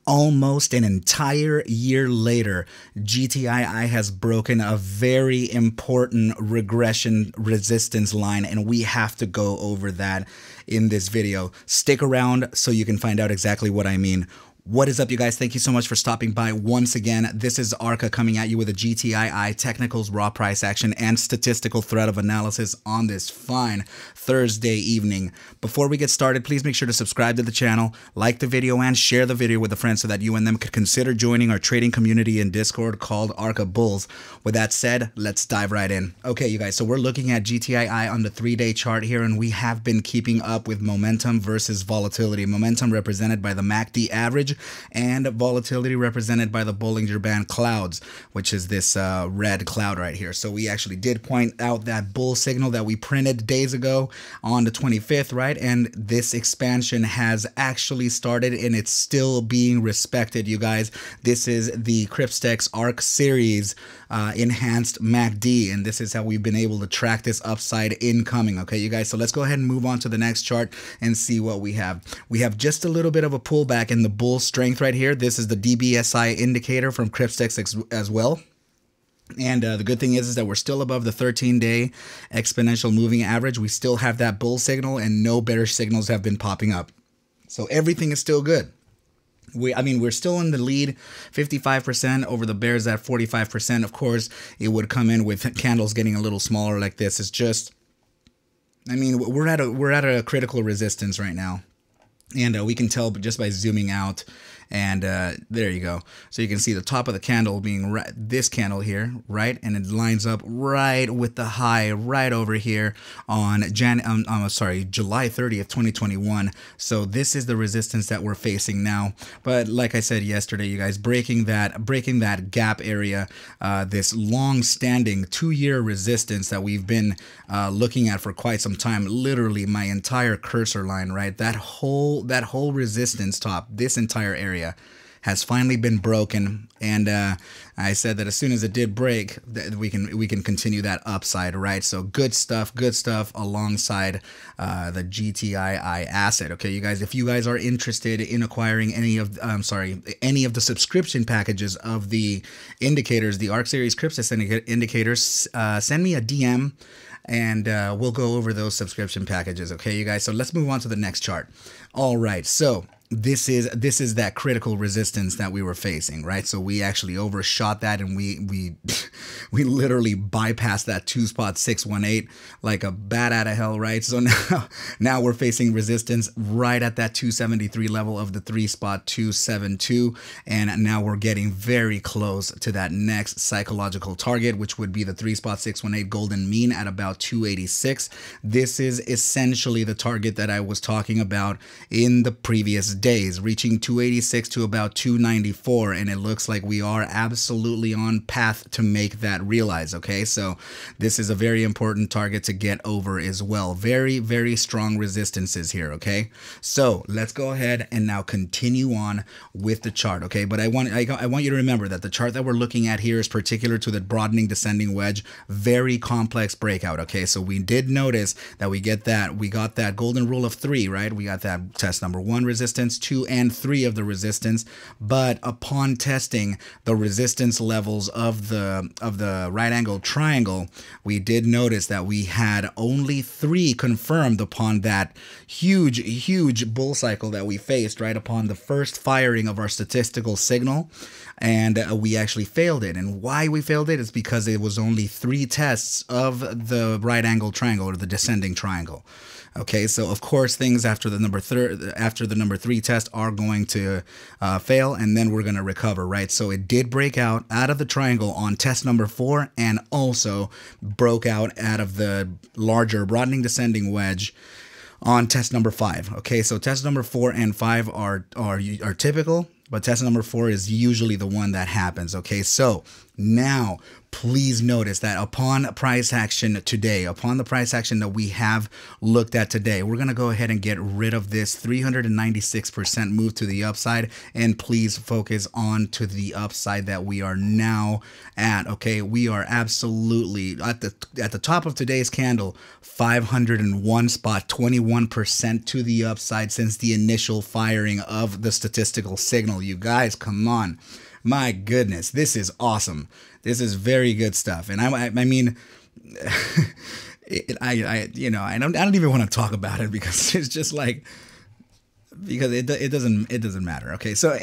Almost an entire year later, GTII has broken a very important regression resistance line, and we have to go over that in this video. Stick around so you can find out exactly what I mean. What is up, you guys? Thank you so much for stopping by once again. This is ARCa coming at you with a GTII technicals, raw price action, and statistical thread of analysis on this fine Thursday evening. Before we get started, please make sure to subscribe to the channel, like the video, and share the video with a friend so that you and them could consider joining our trading community in Discord called ARCa Bulls. With that said, let's dive right in. Okay, you guys, so we're looking at GTII on the 3-day chart here, and we have been keeping up with momentum versus volatility. Momentum represented by the MACD average, and volatility represented by the Bollinger Band clouds, which is this red cloud right here. So we actually did point out that bull signal that we printed days ago on the 25th, right? And this expansion has actually started, and it's still being respected, you guys. This is the Crypstex ARC-Series enhanced MACD, and this is how we've been able to track this upside incoming. Okay, you guys, so let's go ahead and move on to the next chart and see what we have. We have just a little bit of a pullback in the bull strength right here. This is the DBSI indicator from Crypstex as well. And the good thing is that we're still above the 13-day exponential moving average. We still have that bull signal, and no bearish signals have been popping up. So everything is still good. We're still in the lead, 55% over the bears at 45%. Of course, it would come in with candles getting a little smaller like this. It's just, we're at a critical resistance right now. And we can tell just by zooming out, and there you go. So you can see the top of the candle being this candle here, right? And it lines up right with the high right over here on July 30th, 2021. So this is the resistance that we're facing now. But like I said yesterday, you guys, breaking that gap area, this long-standing 2-year resistance that we've been looking at for quite some time, literally my entire cursor line, right? That whole resistance top, this entire area has finally been broken, and I said that as soon as it did break, we can continue that upside, right? So good stuff alongside the GTII asset. Okay, you guys, if you guys are interested in acquiring any of the subscription packages of the indicators, the ARC-Series Crypstex indicators, send me a DM. And we'll go over those subscription packages, okay, you guys? So let's move on to the next chart. All right, so this is that critical resistance that we were facing, right? So we actually overshot that, and we literally bypassed that 2.618 like a bat out of hell, right? So now we're facing resistance right at that 273 level of the 3.272, and now we're getting very close to that next psychological target, which would be the 3.618 golden mean at about 286. This is essentially the target that I was talking about in the previous days, reaching 286 to about 294, and it looks like we are absolutely on path to make that realize. Okay, so this is a very important target to get over as well. Very, very strong resistances here. Okay, so let's go ahead and now continue on with the chart. Okay, but I want you to remember that the chart that we're looking at here is particular to the broadening descending wedge, very complex breakout. Okay, so we did notice that we got that golden rule of 3, right? We got that test number 1 resistance, 2 and 3 of the resistance, but upon testing the resistance levels of the right angle triangle, we did notice that we had only 3 confirmed upon that huge bull cycle that we faced right upon the first firing of our statistical signal, and we actually failed it. And why we failed it is because it was only 3 tests of the right angle triangle, or the descending triangle. Okay, so of course things after the number 3 test are going to fail, and then we're going to recover, right? So it did break out of the triangle on test number 4, and also broke out of the larger broadening descending wedge on test number 5. Okay, so test number 4 and 5 are typical, but test number 4 is usually the one that happens. Okay, so now please notice that upon price action today, upon the price action that we have looked at today, we're going to go ahead and get rid of this 396% move to the upside, and please focus on to the upside that we are now at. Okay, we are absolutely at the top of today's candle, 501.21% to the upside since the initial firing of the statistical signal. channel. You guys, come on. My goodness, this is awesome. This is very good stuff. And I mean, I don't even want to talk about it because it's just like, because it doesn't matter. Okay, so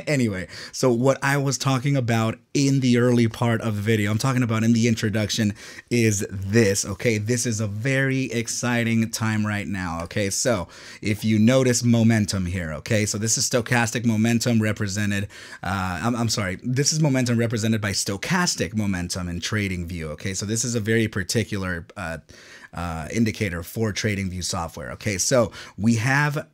anyway, so what I was talking about in the early part of the video, I'm talking about in the introduction, is this. Okay, this is a very exciting time right now. Okay, so if you notice momentum here, okay, so this is stochastic momentum represented. I'm sorry, this is momentum represented by stochastic momentum in TradingView. Okay, so this is a very particular indicator for TradingView software. Okay, so we have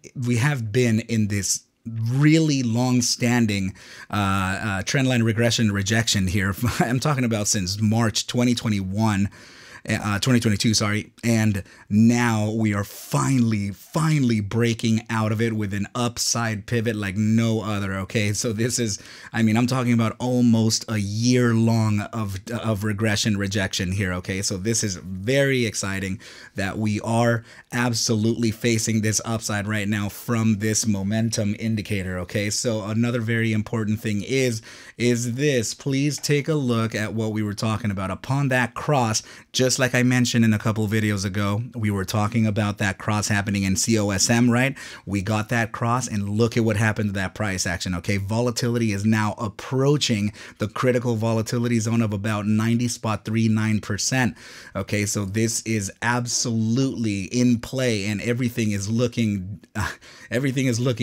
been in this really long-standing trendline regression rejection here. I'm talking about since March 2022, sorry, and now we are finally breaking out of it with an upside pivot like no other. Okay, so this is, I mean, I'm talking about almost a year long of regression rejection here. Okay, so this is very exciting that we are absolutely facing this upside right now from this momentum indicator. Okay, so another very important thing is this. Please take a look at what we were talking about upon that cross. Just like I mentioned in a couple videos ago, we were talking about that cross happening in COSM, right? We got that cross and look at what happened to that price action. Okay, volatility is now approaching the critical volatility zone of about 90.39%. Okay, so this is absolutely in play and everything is looking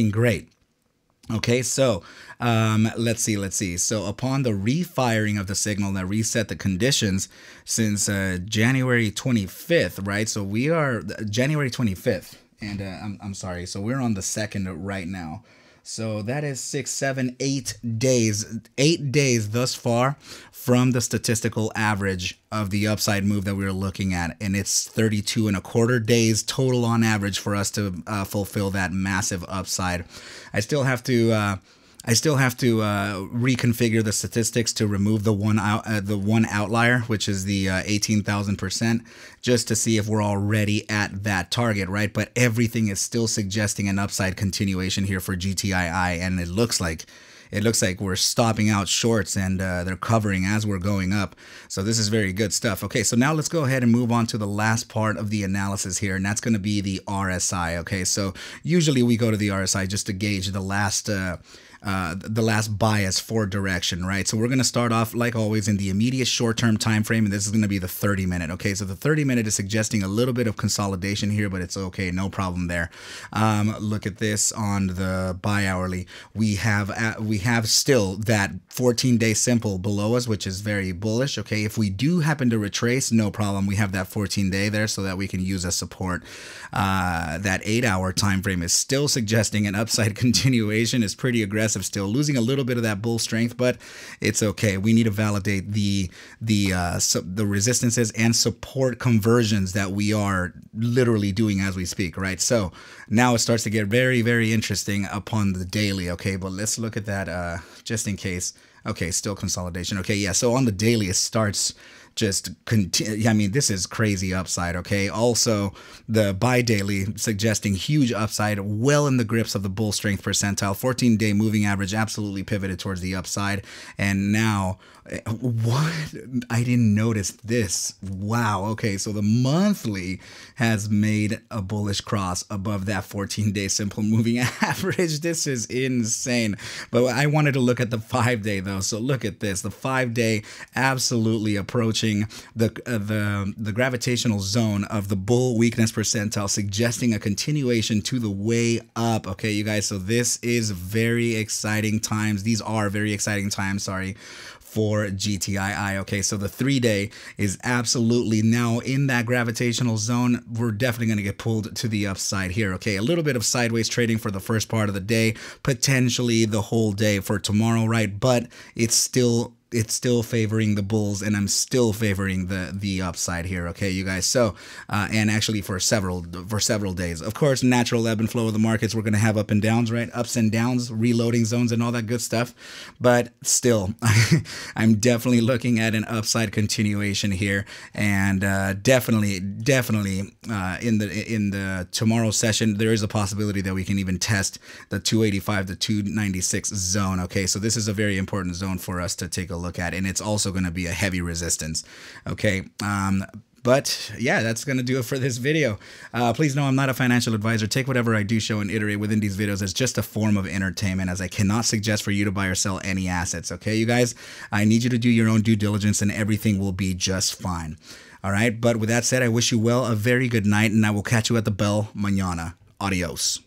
great. Okay, so let's see. So upon the refiring of the signal that reset the conditions since January 25th, right? So we are January 25th, and I'm sorry. So we're on the 2nd right now. So that is 6, 7, 8 days. 8 days thus far from the statistical average of the upside move that we were looking at. And it's 32.25 days total on average for us to fulfill that massive upside. I still have to reconfigure the statistics to remove the one outlier, which is the 18,000%, just to see if we're already at that target, right? But everything is still suggesting an upside continuation here for GTII, and it looks like we're stopping out shorts and they're covering as we're going up. So this is very good stuff. Okay, so now let's go ahead and move on to the last part of the analysis here, and that's going to be the RSI. Okay, so usually we go to the RSI just to gauge the last bias for direction, right? So we're going to start off like always in the immediate short-term time frame, and this is going to be the 30-minute. Okay, so the 30-minute is suggesting a little bit of consolidation here, but it's okay, no problem there. Look at this on the bi-hourly. We have still that 14-day simple below us, which is very bullish. Okay, if we do happen to retrace, no problem. We have that 14-day there so that we can use as support. That 8-hour time frame is still suggesting an upside continuation. Is pretty aggressive. Still losing a little bit of that bull strength, but it's okay. We need to validate the resistances and support conversions that we are literally doing as we speak, right? So now it starts to get very, very interesting upon the daily. Okay, but let's look at that just in case. Okay, still consolidation. Okay, yeah, so on the daily it starts just continue. I mean, this is crazy upside. Okay, also the bi-daily suggesting huge upside, well in the grips of the bull strength percentile. 14-day moving average absolutely pivoted towards the upside, and now what? I didn't notice this. Wow. Okay, so the monthly has made a bullish cross above that 14-day simple moving average. This is insane. But I wanted to look at the 5-day though. So look at this. The 5-day absolutely approaching the gravitational zone of the bull weakness percentile, suggesting a continuation to the way up. Okay, you guys. So this is very exciting times. These are very exciting times. Sorry. For GTII. Okay, so the 3-day is absolutely now in that gravitational zone. We're definitely going to get pulled to the upside here. Okay, a little bit of sideways trading for the first part of the day, potentially the whole day for tomorrow, right? But it's still it's still favoring the bulls, and I'm still favoring the upside here. Okay, you guys. So and actually for several days. Of course, natural ebb and flow of the markets. We're gonna have up and downs, right? Ups and downs, reloading zones, and all that good stuff. But still, I'm definitely looking at an upside continuation here, and definitely in the tomorrow session, there is a possibility that we can even test the 285 to 296 zone. Okay, so this is a very important zone for us to take a look at, and it's also going to be a heavy resistance. Okay, but yeah, that's going to do it for this video. Please know I'm not a financial advisor. Take whatever I do show and iterate within these videos as just a form of entertainment, as I cannot suggest for you to buy or sell any assets. Okay, you guys, I need you to do your own due diligence, and everything will be just fine. All right, but with that said, I wish you well, a very good night, and I will catch you at the bell mañana. Adios.